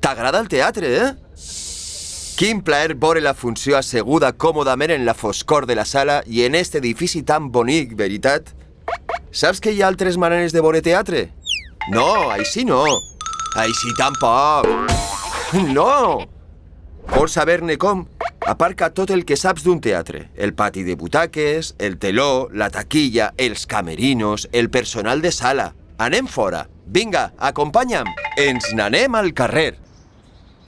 T'agrada el teatre, eh? Quin plaer veure la funció asseguda còmodament en la foscor de la sala i en este edifici tan bonic, veritat? Saps que hi ha altres maneres de veure teatre? No, així no. Així tampoc. No! Vols saber-ne com? Aparca tot el que saps d'un teatre. El pati de butaques, el teló, la taquilla, els camerinos, el personal de sala. Anem fora. Vinga, acompanya'm. Ens n'anem al carrer.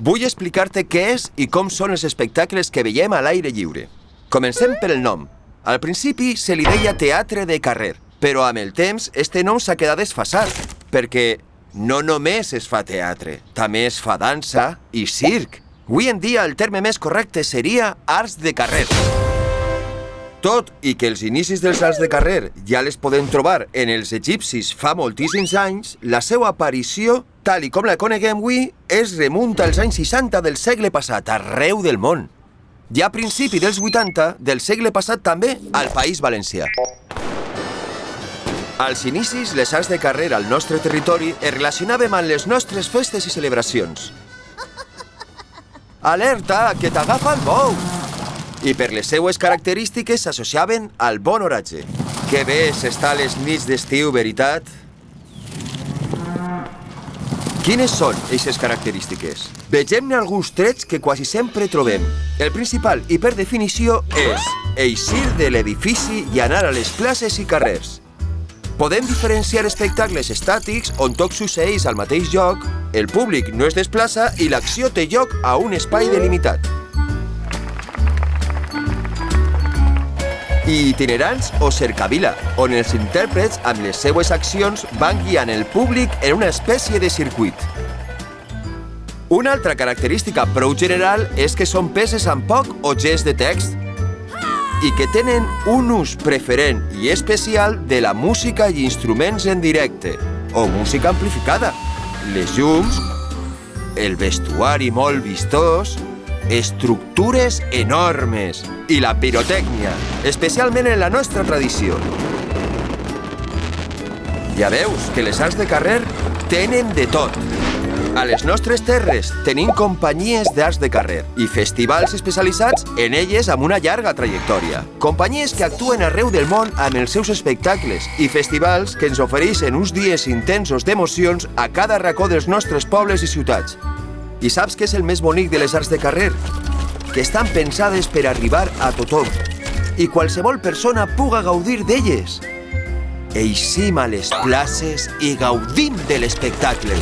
Vull explicar-te què és i com són els espectacles que veiem a l'aire lliure. Comencem pel nom. Al principi se li deia teatre de carrer, però amb el temps este nom s'ha quedat desfasat, perquè no només es fa teatre, també es fa dansa i circ. Avui en dia el terme més correcte seria arts de carrer. Tot i que els inicis dels arts de carrer ja les podem trobar en els egipcis fa moltíssims anys, la seva aparició, tal i com la coneguem avui, es remunta als anys 60 del segle passat arreu del món. Ja a principi dels 80 del segle passat també al País Valencià. Als inicis, les arts de carrer al nostre territori es relacionàvem amb les nostres festes i celebracions. Alerta, que t'agafa el bou! I per les seues característiques s'associaven al bon oratge. Que bé s'està a les nits d'estiu, veritat? Quines són aquestes característiques? Vegem-ne alguns trets que quasi sempre trobem. El principal, i per definició, és eixir de l'edifici i anar a les places i carrers. Podem diferenciar espectacles estàtics on tot succeeix al mateix lloc, el públic no es desplaça i l'acció té lloc a un espai delimitat. I itinerants o cercavila, on els intèrprets amb les seues accions van guiant el públic en una espècie de circuit. Una altra característica prou general és que són peces amb poc o gens de text i que tenen un ús preferent i especial de la música i instruments en directe, o música amplificada, les llums, el vestuari molt vistós, estructures enormes i la pirotècnia, especialment en la nostra tradició. Ja veus que les arts de carrer tenen de tot. A les nostres terres tenim companyies d'arts de carrer i festivals especialitzats en elles amb una llarga trajectòria. Companyies que actuen arreu del món amb els seus espectacles i festivals que ens ofereixen uns dies intensos d'emocions a cada racó dels nostres pobles i ciutats. I saps què és el més bonic de les arts de carrer? Que estan pensades per arribar a tothom i qualsevol persona puga gaudir d'elles. Eixim a les places i gaudim de l'espectacle.